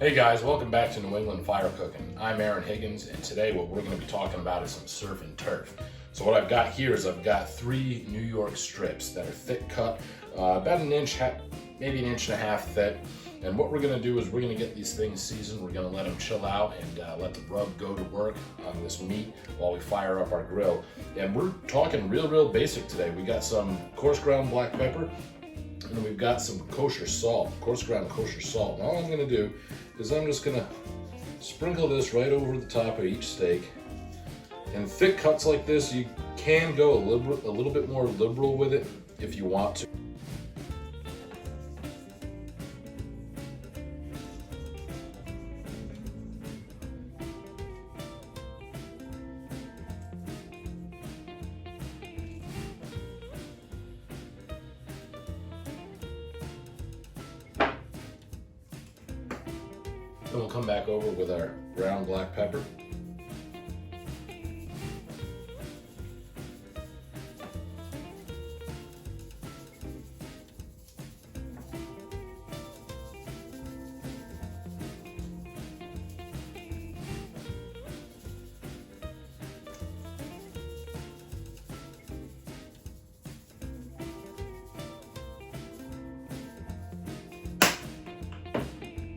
Hey guys, welcome back to New England Fire Cooking. I'm Aaron Higgins, and today what we're going to be talking about is some surf and turf. So what I've got here is I've got 3 New York strips that are thick cut, about an inch, maybe an inch and a half thick. And what we're going to do is we're going to get these things seasoned. We're going to let them chill out and let the rub go to work on this meat while we fire up our grill. And we're talking real basic today. We got some coarse ground black pepper, and we've got some kosher salt, coarse ground kosher salt. And all I'm going to do is I'm just going to sprinkle this right over the top of each steak. And thick cuts like this, you can go a little bit more liberal with it if you want to. Then we'll come back over with our ground black pepper.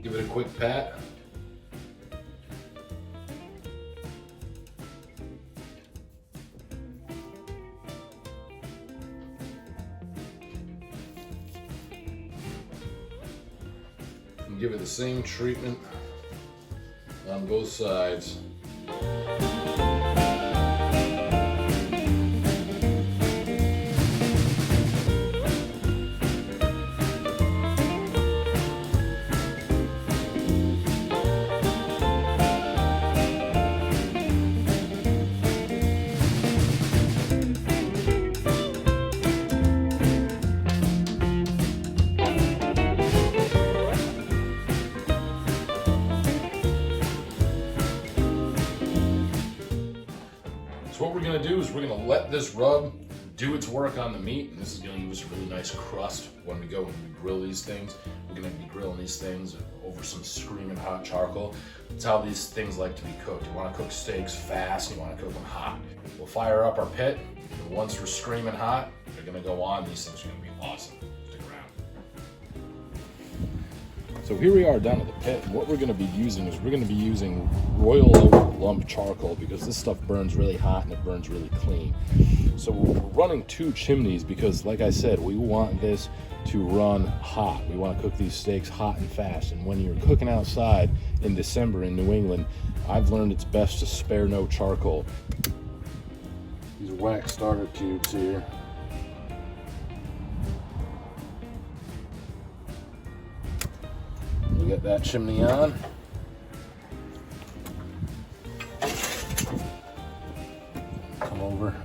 Give it a quick pat. And give it the same treatment on both sides. So what we're going to do is we're going to let this rub do its work on the meat, and this is going to give us a really nice crust when we go and we grill these things. We're going to be grilling these things over some screaming hot charcoal. That's how these things like to be cooked. You want to cook steaks fast, you want to cook them hot. We'll fire up our pit, and once we're screaming hot, they're going to go on. These things are going to be awesome. Stick around. So here we are down at the pit, and what we're going to be using is we're going to be using Royal Oak lump charcoal because this stuff burns really hot and it burns really clean. So we're running 2 chimneys because, like I said, we want this to run hot. We want to cook these steaks hot and fast. And when you're cooking outside in December in New England, I've learned it's best to spare no charcoal. These wax starter tubes here. We'll get that chimney on. Come over.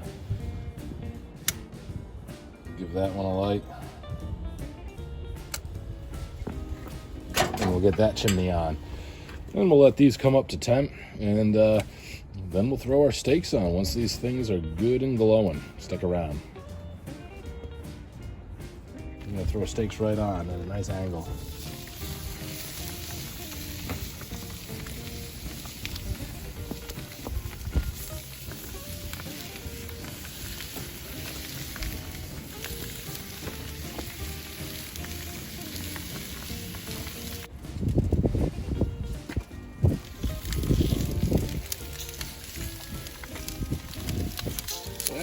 Give that one a light. And we'll get that chimney on. And we'll let these come up to temp, and then we'll throw our steaks on once these things are good and glowing. Stick around. I'm gonna throw our steaks right on at a nice angle.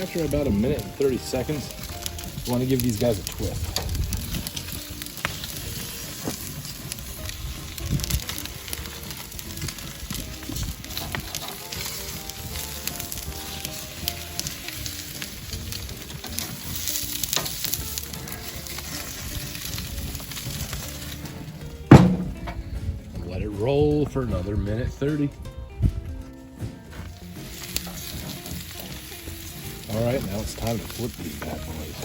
After about 1 minute and 30 seconds, you want to give these guys a twist. And let it roll for another 1:30. All right, now it's time to flip these bad boys.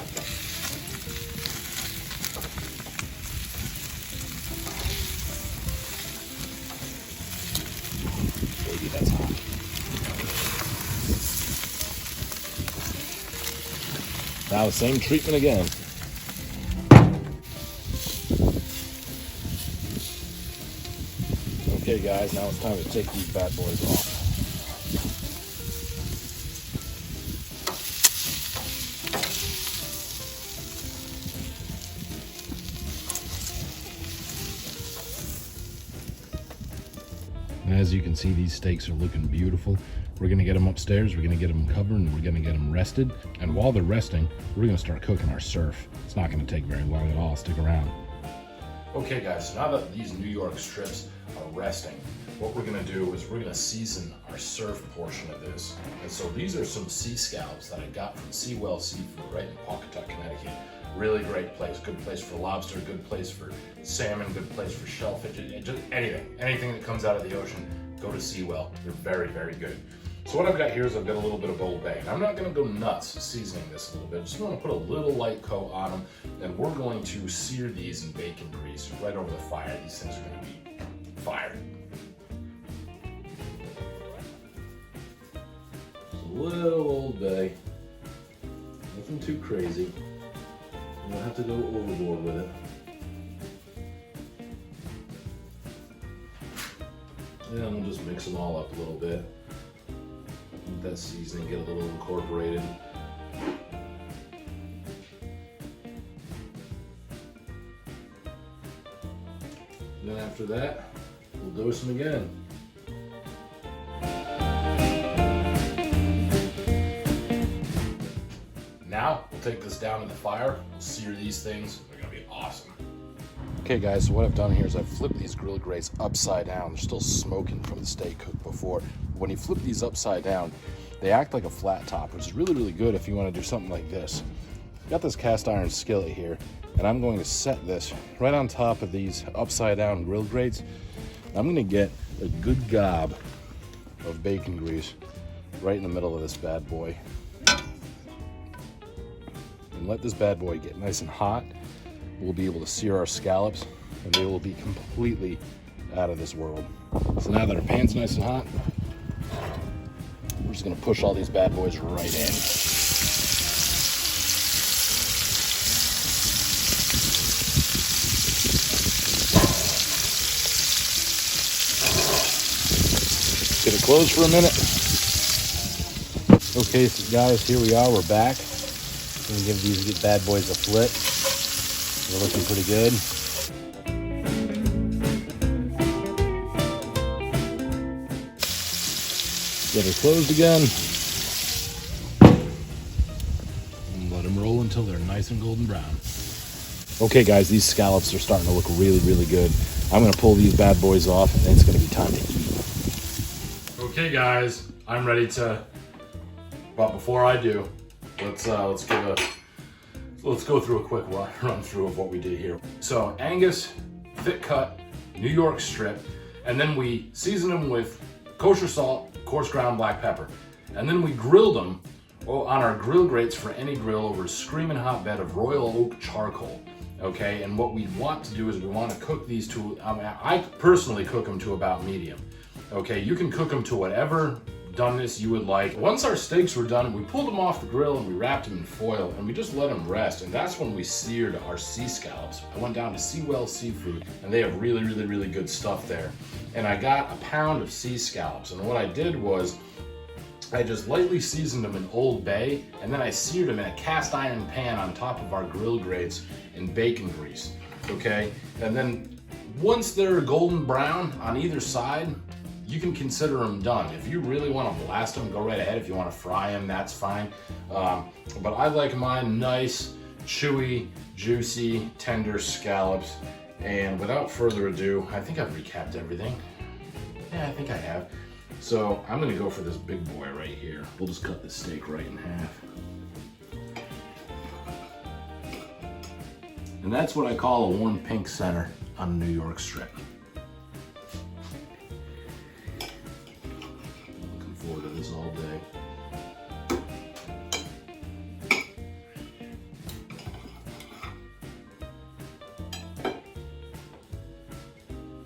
Baby, that's hot. Now, same treatment again. Okay guys, now it's time to take these bad boys off. And as you can see, these steaks are looking beautiful. We're gonna get them upstairs, we're gonna get them covered, and we're gonna get them rested. And while they're resting, we're gonna start cooking our surf. It's not gonna take very long at all, stick around. Okay guys, so now that these New York strips are resting, what we're gonna do is we're gonna season our surf portion of this. And so these are some sea scallops that I got from Seawell Seafood right in Pawcatuck, Connecticut. Really great place, good place for lobster, good place for salmon, good place for shellfish, just anything that comes out of the ocean, go to Seawell. They're very, very good. So what I've got here is I've got a little bit of Old Bay. And I'm not gonna go nuts seasoning this a little bit. Just wanna put a little light coat on them, and we're going to sear these in bacon grease right over the fire. These things are gonna be fire. Just a little Old Bay, nothing too crazy. You don't have to go overboard with it. And we'll just mix them all up a little bit. Let that seasoning get a little incorporated. And then after that, we'll dose them again. Now, we'll take this down to the fire, we'll sear these things, they're gonna be awesome. Okay guys, so what I've done here is I've flipped these grill grates upside down. They're still smoking from the steak cooked before. When you flip these upside down, they act like a flat top, which is really, really good if you wanna do something like this. Got this cast iron skillet here, and I'm going to set this right on top of these upside down grill grates. I'm gonna get a good gob of bacon grease right in the middle of this bad boy. And let this bad boy get nice and hot. We'll be able to sear our scallops, and they will be completely out of this world. So now that our pan's nice and hot, we're just gonna push all these bad boys right in. Get it closed for a minute. Okay, so guys, here we are, we're back. Gonna give these bad boys a flip. They're looking pretty good. Get her closed again. And let them roll until they're nice and golden brown. Okay guys, these scallops are starting to look really, really good. I'm gonna pull these bad boys off, and it's gonna be time to eat. Okay guys, I'm ready to, but before I do, let's go through a quick run through of what we did here. So Angus, thick cut, New York strip, and then we seasoned them with kosher salt, coarse ground black pepper. And then we grilled them on our grill grates for any grill over a screaming hot bed of royal oak charcoal. Okay, and what we want to do is we want to cook these to, I personally cook them to about medium. Okay, you can cook them to whatever doneness you would like. Once our steaks were done, we pulled them off the grill and we wrapped them in foil and we just let them rest. And that's when we seared our sea scallops. I went down to Seawell Seafood, and they have really, really, really good stuff there. And I got a pound of sea scallops. And what I did was I just lightly seasoned them in Old Bay, and then I seared them in a cast iron pan on top of our grill grates in bacon grease. Okay, and then once they're golden brown on either side, you can consider them done. If you really want to blast them, go right ahead. If you want to fry them, that's fine. But I like mine nice, chewy, juicy, tender scallops. And without further ado, I think I've recapped everything. Yeah, I think I have. So I'm gonna go for this big boy right here. We'll just cut this steak right in half. And that's what I call a one pink center on a New York strip. Looking forward to this all day.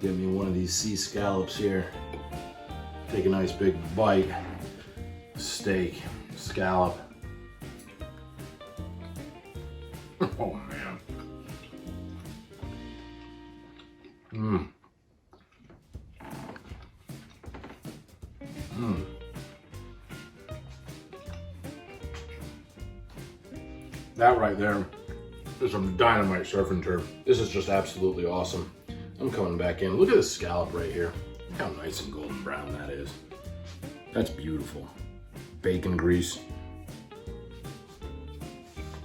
Give me one of these sea scallops here. Take a nice big bite. Steak, scallop. Oh man. That right there is some dynamite surf and turf. This is just absolutely awesome. I'm coming back in. Look at this scallop right here. Look how nice and golden brown that is. That's beautiful. Bacon grease.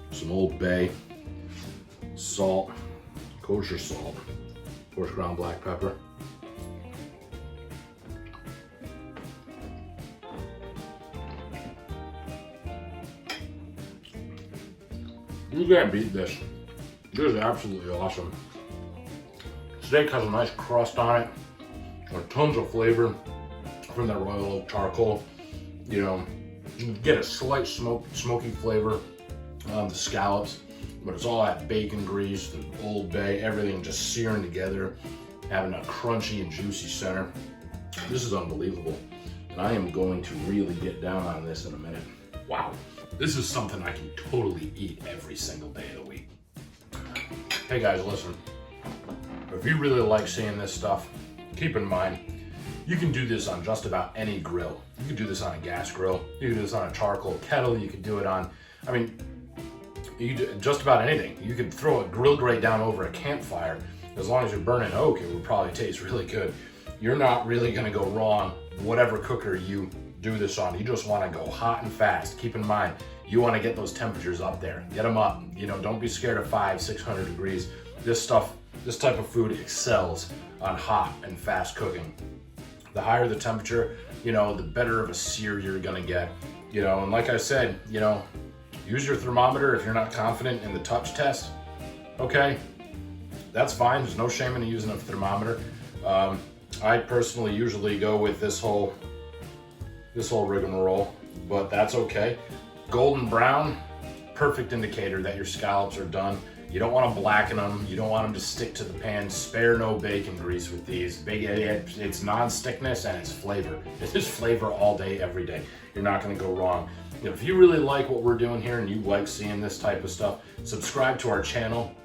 Some Old Bay. Salt. Kosher salt. Of course, ground black pepper. You can't beat this. This is absolutely awesome. Steak has a nice crust on it, with tons of flavor from that royal oak charcoal. You know, you get a slight smoky flavor on the scallops, but it's all that bacon grease, the Old Bay, everything just searing together, having a crunchy and juicy center. This is unbelievable, and I am going to really get down on this in a minute. Wow, this is something I can totally eat every single day of the week. Hey guys, listen. If you really like seeing this stuff, keep in mind, you can do this on just about any grill. You can do this on a gas grill. You can do this on a charcoal kettle. You can do it on, I mean, you do just about anything. You could throw a grill grate down over a campfire. As long as you're burning oak, it would probably taste really good. You're not really gonna go wrong, whatever cooker you do this on. You just wanna go hot and fast. Keep in mind, you wanna get those temperatures up there. Get them up. You know, don't be scared of 500-600 degrees. This type of food excels on hot and fast cooking. The higher the temperature, you know, the better of a sear you're gonna get. You know, and like I said, you know, use your thermometer if you're not confident in the touch test. Okay, that's fine. There's no shame in using a thermometer. I personally usually go with this whole rigmarole, but that's okay. Golden brown, perfect indicator that your scallops are done. You don't want to blacken them. You don't want them to stick to the pan. Spare no bacon grease with these. It's non-stickness and it's flavor. It is flavor all day, every day. You're not going to go wrong. You know, if you really like what we're doing here and you like seeing this type of stuff, subscribe to our channel.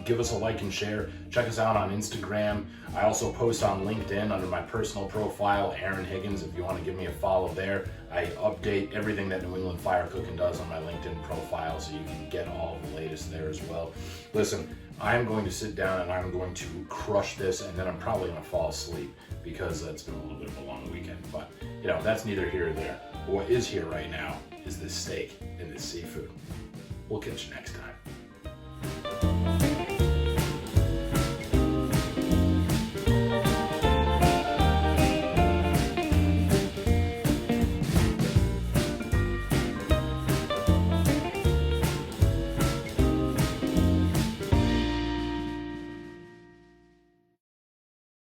Give us a like and share. Check us out on Instagram. I also post on LinkedIn under my personal profile, Aaron Higgins, if you want to give me a follow there. I update everything that New England Fire Cooking does on my LinkedIn profile, so you can get all the latest there as well. Listen, I'm going to sit down and I'm going to crush this, and then I'm probably going to fall asleep because it's been a little bit of a long weekend. But, you know, that's neither here nor there. What is here right now is this steak and this seafood. We'll catch you next time.